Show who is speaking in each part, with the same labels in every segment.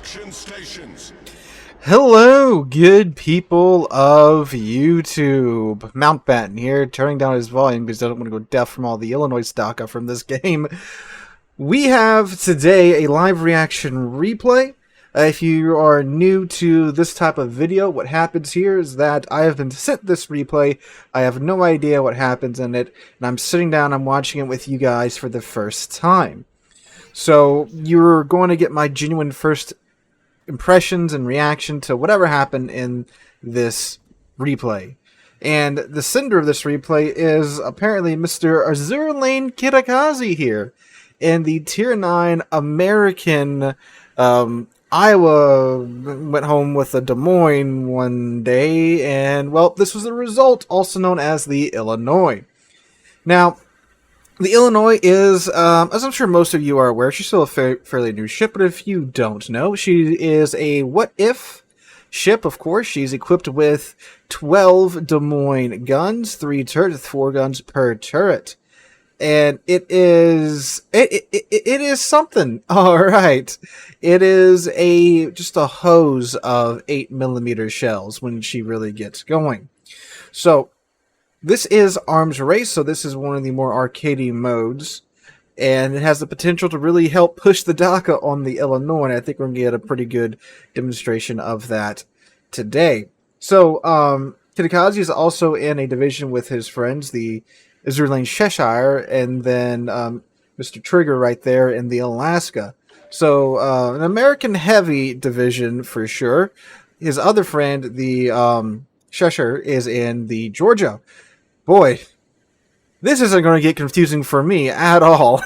Speaker 1: Extraction stations.
Speaker 2: Hello, good people of YouTube. Mountbatten here, turning down his volume because I don't want to go deaf from all the Illinois DAKKA from this game. We have today a live reaction replay. If you are new to this type of video, what happens here is that I have been sent this replay. I have no idea what happens in it, and I'm sitting down, I'm watching it with you guys for the first time. So you're going to get my genuine first impressions and reaction to whatever happened in this replay. And the sender of this replay is apparently Mr. SealordMountbatten here in the Tier 9 American. Iowa went home with a Des Moines one day, and well, this was the result, also known as the Illinois. Now, the Illinois is, as I'm sure most of you are aware, she's still a fairly new ship, but if you don't know, she is a what-if ship, of course. She's equipped with 12 Des Moines guns, 3 turrets, 4 guns per turret. And it is something. All right. It is just a hose of 8mm shells when she really gets going. So this is Arms Race, so this is one of the more arcadey modes, and it has the potential to really help push the DAKKA on the Illinois, and I think we're going to get a pretty good demonstration of that today. So, Kaddakkaji is also in a division with his friends, the Cheshire, and then Mr. Trigger right there in the Alaska. So, an American heavy division for sure. His other friend, the Cheshire, is in the Georgia. Boy, this isn't going to get confusing for me at all.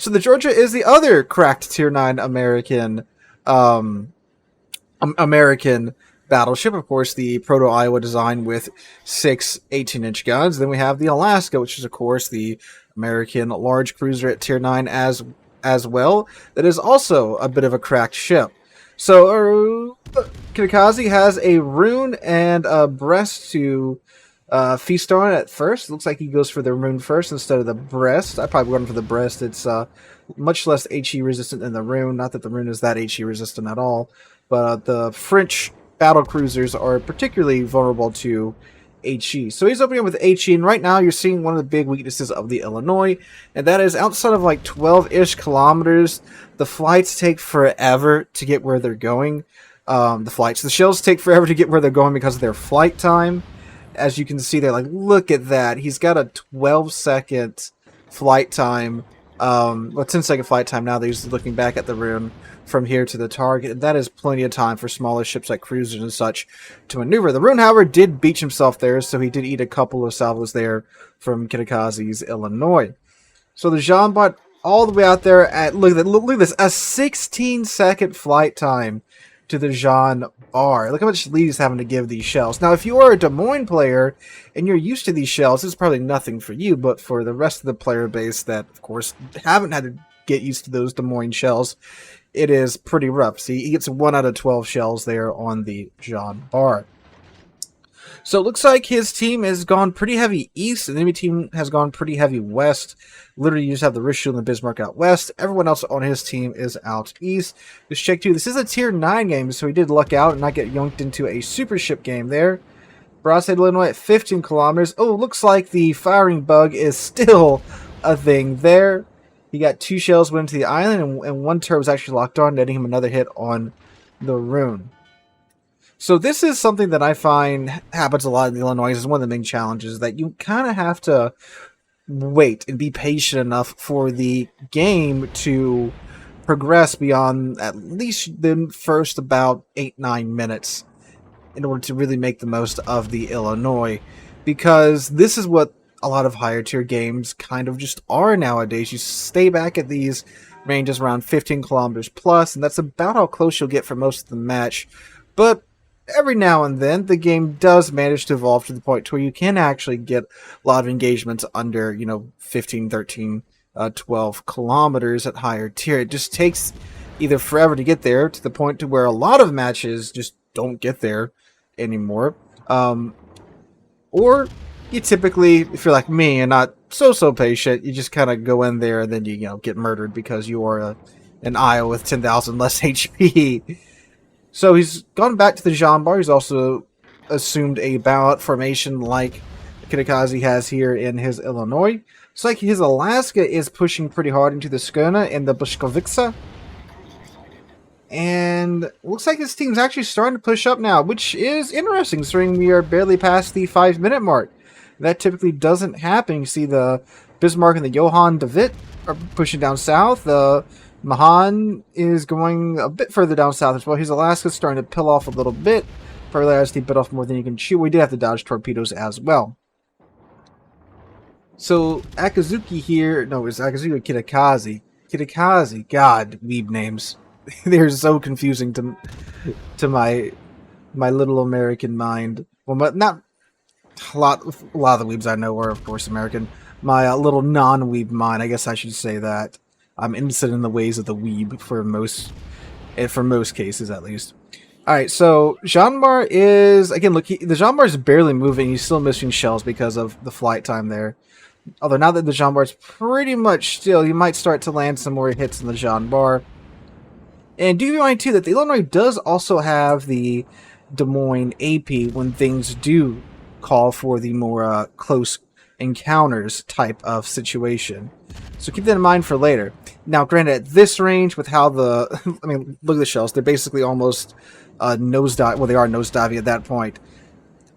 Speaker 2: So the Georgia is the other cracked Tier 9 American battleship. Of course, the Proto-Iowa design with 6 18-inch guns. Then we have the Alaska, which is, of course, the American large cruiser at Tier 9 as well. That is also a bit of a cracked ship. So, Kaddakkaji has a rune and a breast to feast on at first. It looks like he goes for the rune first instead of the breast. I probably went for the breast. It's much less HE resistant than the rune. Not that the rune is that HE resistant at all, but the French battle cruisers are particularly vulnerable to HE. So he's opening up with HE, and right now you're seeing one of the big weaknesses of the Illinois, and that is outside of like 12-ish kilometers, the flights take forever to get where they're going. The shells take forever to get where they're going because of their flight time. As you can see there, like, look at that. He's got a 12-second flight time. Well, 10-second flight time now that he's looking back at the rune from here to the target. And that is plenty of time for smaller ships like cruisers and such to maneuver. The rune, however, did beach himself there, so he did eat a couple of salvos there from Kaddakkaji's Illinois. So the Jeanbot all the way out there at, look at this, a 16-second flight time to the Jean Bar. Look how much lead he's having to give these shells. Now, if you are a Des Moines player and you're used to these shells, this is probably nothing for you, but for the rest of the player base that, of course, haven't had to get used to those Des Moines shells, it is pretty rough. See, he gets 1 out of 12 shells there on the Jean Bar. So it looks like his team has gone pretty heavy east, and the enemy team has gone pretty heavy west. Literally, you just have the Richelieu and the Bismarck out west. Everyone else on his team is out east. Just check, too. This is a Tier 9 game, so he did luck out and not get yoinked into a super ship game there. Broadside, Illinois at 15 kilometers. Oh, looks like the firing bug is still a thing there. He got 2 shells went into the island, and 1 turret was actually locked on, netting him another hit on the rune. So this is something that I find happens a lot in the Illinois. It's one of the main challenges that you kind of have to wait and be patient enough for the game to progress beyond at least the first about 8-9 minutes in order to really make the most of the Illinois, because this is what a lot of higher tier games kind of just are nowadays. You stay back at these ranges around 15 kilometers plus, and that's about how close you'll get for most of the match. But every now and then, the game does manage to evolve to the point where you can actually get a lot of engagements under, 15, 13, 12 kilometers at higher tier. It just takes either forever to get there, to the point to where a lot of matches just don't get there anymore. Or you typically, if you're like me and not so patient, you just kind of go in there and then you get murdered because you are an Iowa with 10,000 less HP. So he's gone back to the Jean Bar. He's also assumed a bailout formation like Kidakazi has here in his Illinois. It's like his Alaska is pushing pretty hard into the Skona and the Bushkovica. And looks like his team's actually starting to push up now, which is interesting considering we are barely past the 5-minute mark. That typically doesn't happen. You see the Bismarck and the Johann de Witt are pushing down south. The Mahan is going a bit further down south as well. His Alaska's starting to peel off a little bit. Probably has to bit off more than you can chew. We did have to dodge torpedoes as well. So Akazuki here, no, it's Akazuki or Kidakazi. Kidakazi, God, weeb names. They're so confusing to my little American mind. Well, but not a lot of the weebs I know are, of course, American. My little non-weeb mind, I guess I should say that. I'm innocent in the ways of the weeb for most cases, at least. All right, so Jean-Bar is again. Look, the Jean-Bar is barely moving. He's still missing shells because of the flight time there. Although now that the Jean-Bar is pretty much still, he might start to land some more hits in the Jean-Bar. And do be mind too that the Illinois does also have the Des Moines AP when things do call for the more close encounters type of situation. So keep that in mind for later. Now, granted, at this range, with how the I mean, look at the shells. They're basically almost nosedive. Well, they are nosediving at that point.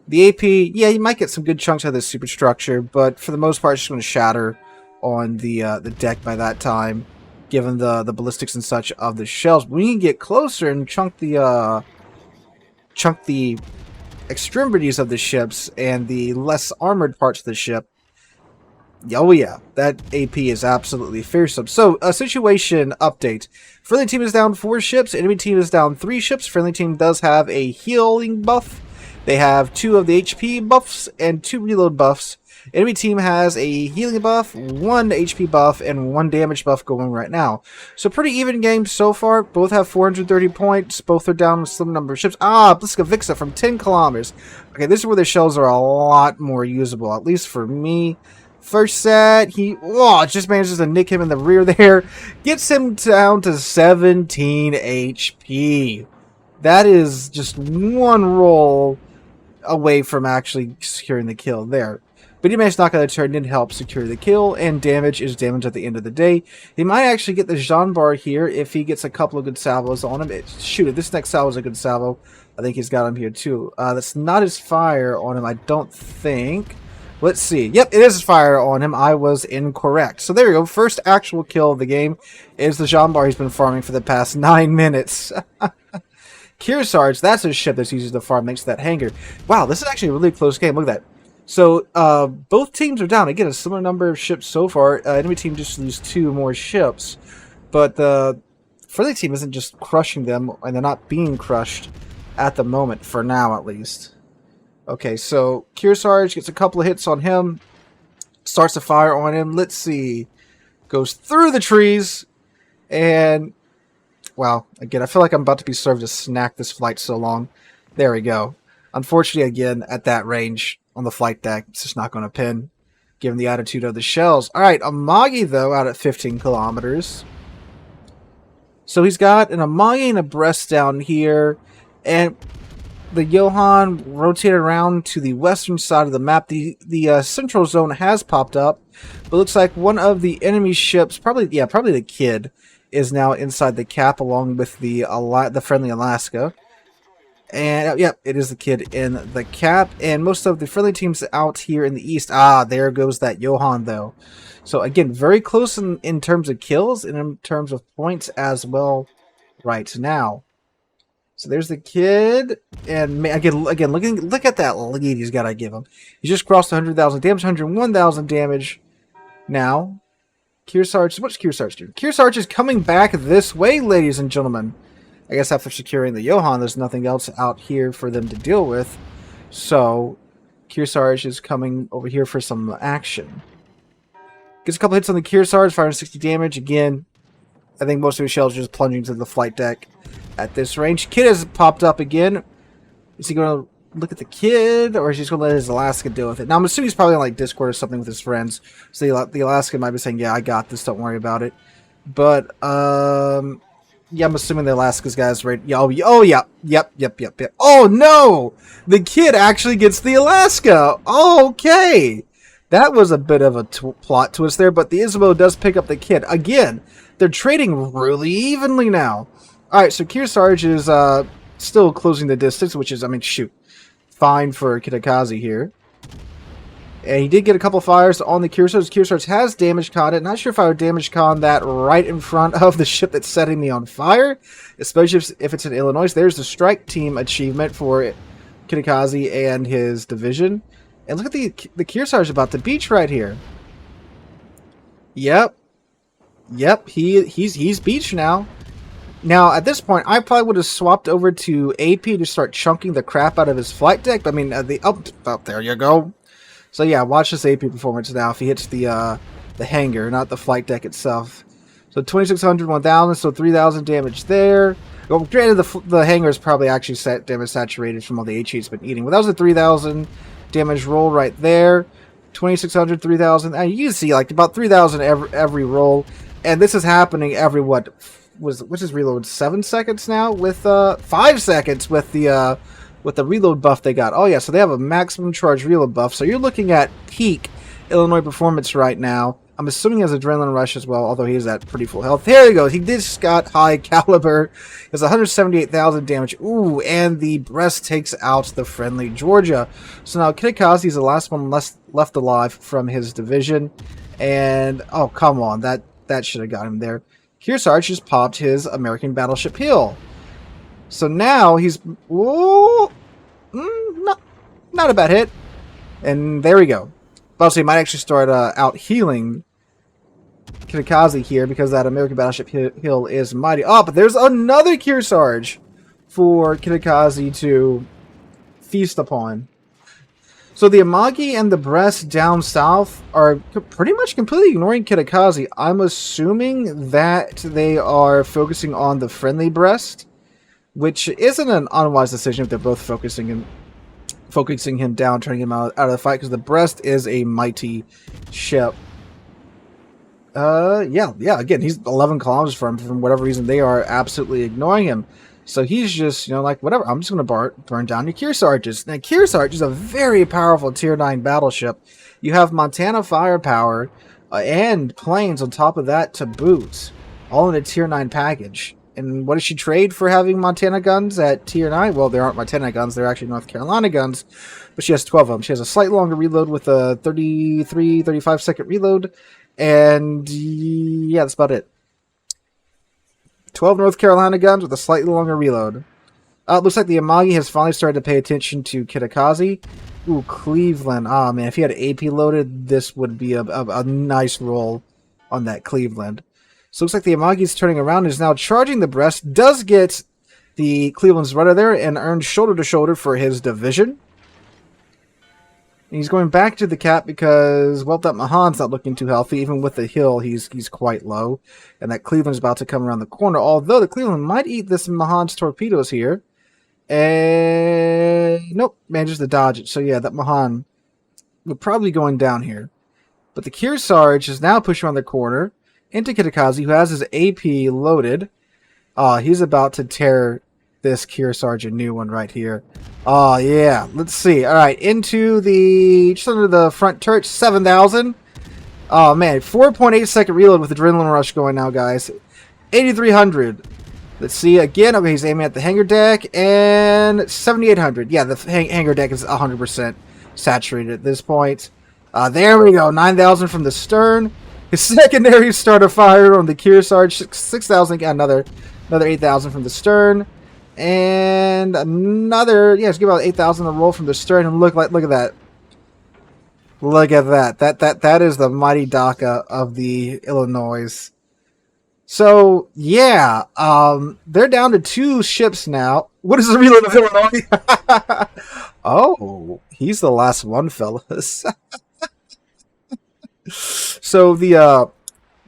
Speaker 2: The AP, yeah, you might get some good chunks out of this superstructure, but for the most part, it's just going to shatter on the deck by that time, given the ballistics and such of the shells. But when you can get closer and chunk the extremities of the ships and the less armored parts of the ship, oh yeah, that AP is absolutely fearsome. So, a situation update. Friendly team is down 4 ships, enemy team is down 3 ships. Friendly team does have a healing buff. They have 2 of the HP buffs and 2 reload buffs. Enemy team has a healing buff, 1 HP buff, and 1 damage buff going right now. So pretty even game so far. Both have 430 points. Both are down with some number of ships. Bliskovica from 10 kilometers. Okay, this is where the shells are a lot more usable, at least for me. First set, he just manages to nick him in the rear there. Gets him down to 17 HP. That is just one roll away from actually securing the kill there. But he managed to knock out a turn, didn't help secure the kill, and damage is damage at the end of the day. He might actually get the Jean Bar here if he gets a couple of good salvos on him. Shoot, if this next salvo is a good salvo, I think he's got him here too. That's not his fire on him, I don't think. Let's see. Yep, it is his fire on him. I was incorrect. So there we go. First actual kill of the game is the Jean Bar he's been farming for the past 9 minutes. Kearsarge, that's his ship that's used to farm next to that hangar. Wow, this is actually a really close game. Look at that. So, both teams are down. Again, a similar number of ships so far. Enemy team just lose 2 more ships. But the friendly team isn't just crushing them, and they're not being crushed at the moment, for now at least. Okay, so Kearsarge gets a couple of hits on him. Starts a fire on him. Let's see. Goes through the trees. And, wow, again, I feel like I'm about to be served a snack this flight so long. There we go. Unfortunately, again, at that range on the flight deck, it's just not going to pin, given the attitude of the shells. All right, Amagi, though, out at 15 kilometers. So he's got an Amagi and a Brest down here, and the Johann rotated around to the western side of the map. The central zone has popped up, but looks like one of the enemy ships, probably the Kid, is now inside the cap along with the friendly Alaska. And, yep, it is the Kid in the cap. And most of the friendly teams out here in the east. There goes that Johann, though. So, again, very close in terms of kills and in terms of points as well right now. So, there's the Kid. And, again, look at that lead he's got to give him. He just crossed 100,000 damage, 101,000 damage now. Kearsarge, what's Kearsarge doing? Kearsarge is coming back this way, ladies and gentlemen. I guess after securing the Johann, there's nothing else out here for them to deal with. So, Kearsarge is coming over here for some action. Gets a couple hits on the Kearsarge, 560 damage. Again, I think most of his shells are just plunging to the flight deck at this range. Kid has popped up again. Is he going to look at the Kid, or is he just going to let his Alaska deal with it? Now, I'm assuming he's probably on like Discord or something with his friends. So the Alaska might be saying, yeah, I got this, don't worry about it. But yeah, I'm assuming the Alaska's guys right. Oh yeah, yep. Oh no, the kid actually gets the Alaska. Okay, that was a bit of a plot twist there. But the Isabel does pick up the kid again. They're trading really evenly now. All right, so Kearsarge is still closing the distance, which is, I mean, shoot, fine for Kitakaze here. And he did get a couple fires on the Kearsarge. Kearsarge has damage con it. Not sure if I would damage con that right in front of the ship that's setting me on fire, especially if it's in Illinois. There's the strike team achievement for Kitakaze and his division. And look at the Kearsarge about to beach right here. Yep, he's beach now. Now, at this point, I probably would have swapped over to AP to start chunking the crap out of his flight deck. I mean, there you go. So yeah, watch this AP performance now. If he hits the hangar, not the flight deck itself. So 2,600, 1,000, so 3,000 damage there. Well, granted, the hangar is probably actually damage saturated from all the HE it's been eating. But that was a 3,000 damage roll right there. 2,600, 3,000. And you can see like about 3,000 every roll. And this is happening every what? Which is reload 7 seconds now with 5 seconds with the reload buff they got. Oh yeah, so they have a maximum charge reload buff. So you're looking at peak Illinois performance right now. I'm assuming he has adrenaline rush as well, although he is at pretty full health. There he goes. He just got high caliber. It's 178,000 damage. Ooh, and the breast takes out the friendly Georgia. So now Kitakaze is the last one left alive from his division. And oh come on, that should have got him there. Kearsarge just popped his American Battleship Hill. So now he's... Whoa, not a bad hit. And there we go. Also, he might actually start out healing Kitakaze here because that American Battleship Hill is mighty. Oh, but there's another Kearsarge for Kitakaze to feast upon. So the Amagi and the Brest down south are pretty much completely ignoring Kitakaze. I'm assuming that they are focusing on the friendly Brest, which isn't an unwise decision if they're both focusing him down, turning him out of the fight, because the Brest is a mighty ship. Yeah, again, he's 11 kilometers from whatever reason. They are absolutely ignoring him. So he's just, like, whatever, I'm just going to burn down your Kearsarges. Now, Kearsarge is a very powerful Tier 9 battleship. You have Montana firepower and planes on top of that to boot, all in a Tier 9 package. And what does she trade for having Montana guns at Tier 9? Well, they aren't Montana guns, they're actually North Carolina guns, but she has 12 of them. She has a slightly longer reload with a 35 second reload, and yeah, that's about it. 12 North Carolina guns with a slightly longer reload. It looks like the Amagi has finally started to pay attention to Kitakaze. Ooh, Cleveland. Ah, man, if he had AP loaded, this would be a nice roll on that Cleveland. So it looks like the Amagi is turning around and is now charging the Brest. Does get the Cleveland's rudder there and earns shoulder to shoulder for his division. He's going back to the cap because, well, that Mahan's not looking too healthy. Even with the hill, he's quite low. And that Cleveland's about to come around the corner. Although the Cleveland might eat this Mahan's torpedoes here. And nope, manages to dodge it. So yeah, that Mahan would probably going down here. But the Kearsarge is now pushing around the corner into Kitakaze, who has his AP loaded. He's about to tear this Kearsarge a new one right here. Oh, yeah. Let's see. All right. Into the... just under the front turret. 7,000. Oh, man. 4.8 second reload with Adrenaline Rush going now, guys. 8,300. Let's see. Again, okay, he's aiming at the hangar deck. And 7,800. Yeah, the hangar deck is 100% saturated at this point. There we go. 9,000 from the stern. His secondary starter fire on the Kearsarge. 6,000. Another 8,000 from the stern. And another, yeah, let's give about 8,000 a roll from the stern, and look at that. Look at that. That is the mighty Dakka of the Illinois. So yeah, they're down to 2 ships now. What is the reload of Illinois? Oh, he's the last one, fellas. So the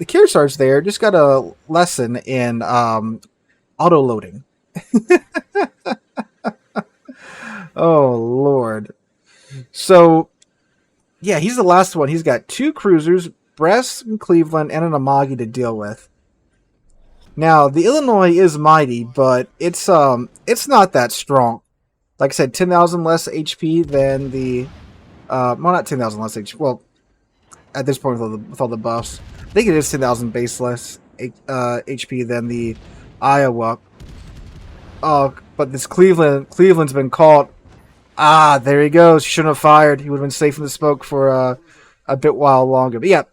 Speaker 2: Kearsarge there just got a lesson in auto loading. Oh Lord. So yeah, he's the last one. He's got 2 cruisers, Brest and Cleveland, and an Amagi to deal with. Now, the Illinois is mighty, but it's not that strong. Like I said, 10,000 less HP than the well, not 10,000 less HP. Well, at this point with all the buffs, I think it is 10,000 base less HP than the Iowa. But this Cleveland's been caught. Ah, there he goes. Shouldn't have fired. He would have been safe in the smoke for a bit while longer. But yeah,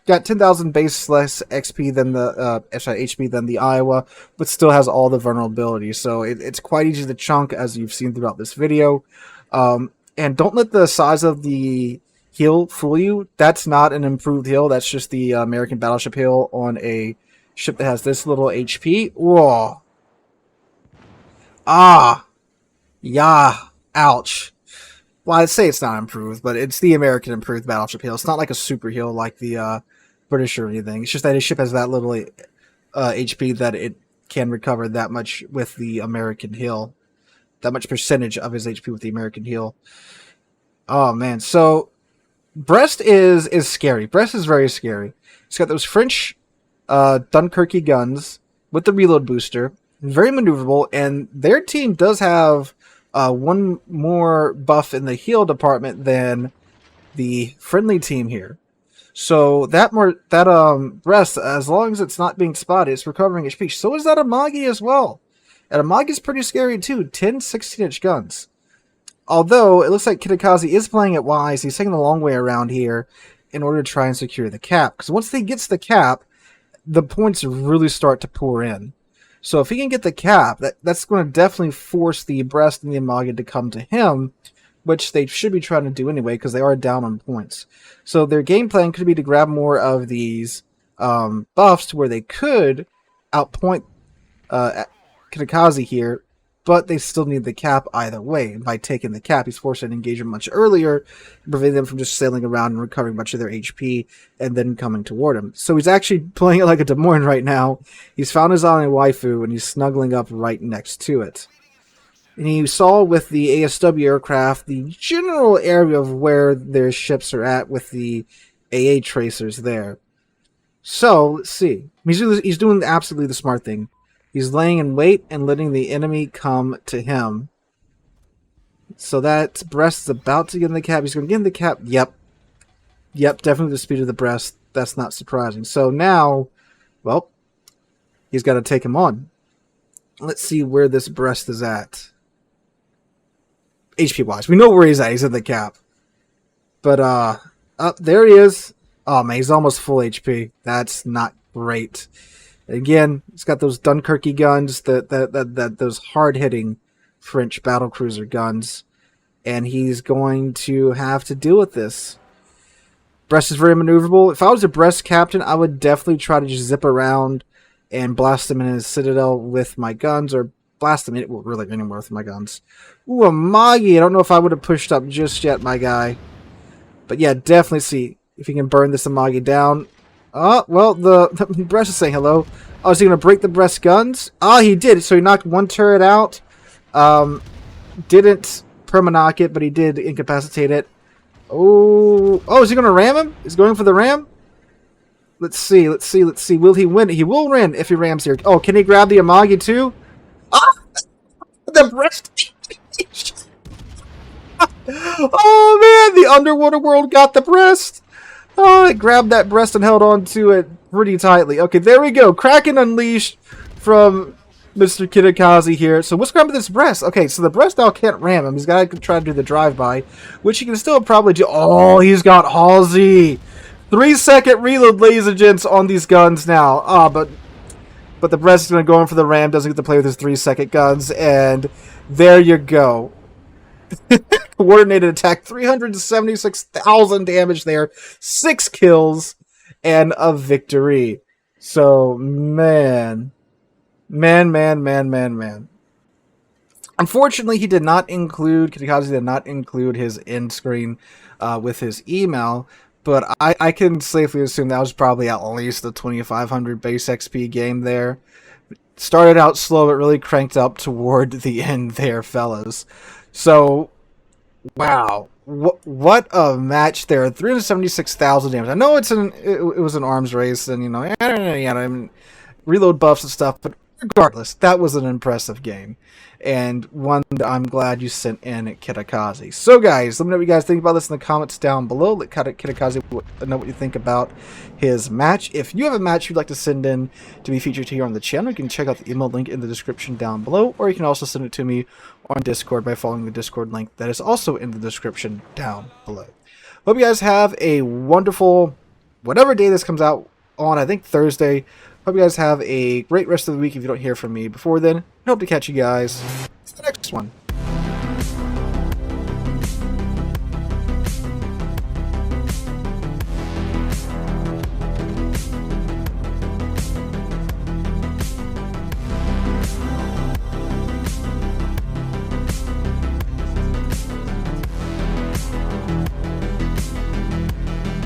Speaker 2: got 10,000 base less XP than the HP than the Iowa, but still has all the vulnerabilities. So it's quite easy to chunk, as you've seen throughout this video. And don't let the size of the heal fool you. That's not an improved heal. That's just the American battleship heal on a ship that has this little HP. Whoa. Ah. Yeah. Ouch. Well, I'd say it's not improved, but it's the American improved battleship heal. It's not like a super heal like the British or anything. It's just that his ship has that little HP that it can recover that much with the American heal. That much percentage of his HP with the American heal. Oh, man. So, Brest is scary. Brest is very scary. It's got those French Dunkirky guns with the reload booster. Very maneuverable, and their team does have one more buff in the heal department than the friendly team here. So that Brest, as long as it's not being spotted, it's recovering HP. So is that Amagi as well. And Amagi's pretty scary too. 10 16-inch guns. Although it looks like Kitakaze is playing it wise. He's taking the long way around here in order to try and secure the cap. Because once he gets the cap, the points really start to pour in. So if he can get the cap, that's going to definitely force the Brest and the Amagi to come to him, which they should be trying to do anyway because they are down on points. So their game plan could be to grab more of these buffs to where they could outpoint Kitakaze here, but they still need the cap either way. And by taking the cap, he's forced an engagement much earlier, preventing them from just sailing around and recovering much of their HP and then coming toward him. So he's actually playing it like a Des Moines right now. He's found his island waifu, and he's snuggling up right next to it. And you saw with the ASW aircraft the general area of where their ships are at with the AA tracers there. So, let's see. He's doing absolutely the smart thing. He's laying in wait and letting the enemy come to him. So that Brest is about to get in the cap. He's going to get in the cap. Yep. Yep, definitely the speed of the Brest. That's not surprising. So now, well, he's got to take him on. Let's see where this Brest is at. HP-wise. We know where he's at. He's in the cap. But, up there he is. Oh, man, he's almost full HP. That's not great. Again, he's got those Dunkirky guns, those hard-hitting French battlecruiser guns, and he's going to have to deal with this. Brest is very maneuverable. If I was a Brest captain, I would definitely try to just zip around and blast him in his citadel with my guns, or blast him really anywhere with my guns. Ooh, Amagi. I don't know if I would have pushed up just yet, my guy. But yeah, definitely see if he can burn this Amagi down. Oh, well, the Brest is saying hello. Oh, is he going to break the Brest guns? Oh, he did. So he knocked one turret out. Didn't perma-knock it, but he did incapacitate it. Oh, is he going to ram him? He's going for the ram? Let's see. Will he win? He will win if he rams here. Oh, can he grab the Amagi too? Ah! The Brest. Oh, man. The underwater world got the Brest. Oh, it grabbed that Brest and held on to it pretty tightly. Okay, there we go. Kraken unleashed from Mr. Kitakaze here. So what's going on with this Brest? Okay, so the Brest now can't ram him. He's got to try to do the drive-by, which he can still probably do. Oh, he's got Halsey. 3-second reload, ladies and gents, on these guns now. But the Brest is going to go in for the ram. Doesn't get to play with his 3-second guns. And there you go. Coordinated attack, 376,000 damage there, 6 kills, and a victory. So, man. Unfortunately, Kitakaze did not include his end screen with his email, but I can safely assume that was probably at least a 2,500 base XP game there. Started out slow, but really cranked up toward the end there, fellas. So, wow, what a match there! 376,000 damage. I know it was an arms race, and reload buffs and stuff, but regardless, that was an impressive game, and one that I'm glad you sent in at Kitakaze. So guys, let me know what you guys think about this in the comments down below. Let Kitakaze know what you think about his match. If you have a match you'd like to send in to be featured here on the channel, you can check out the email link in the description down below, or you can also send it to me on Discord by following the Discord link that is also in the description down below. Hope you guys have a wonderful, whatever day this comes out on, I think Thursday. Hope you guys have a great rest of the week if you don't hear from me before then. I hope to catch you guys in the next one.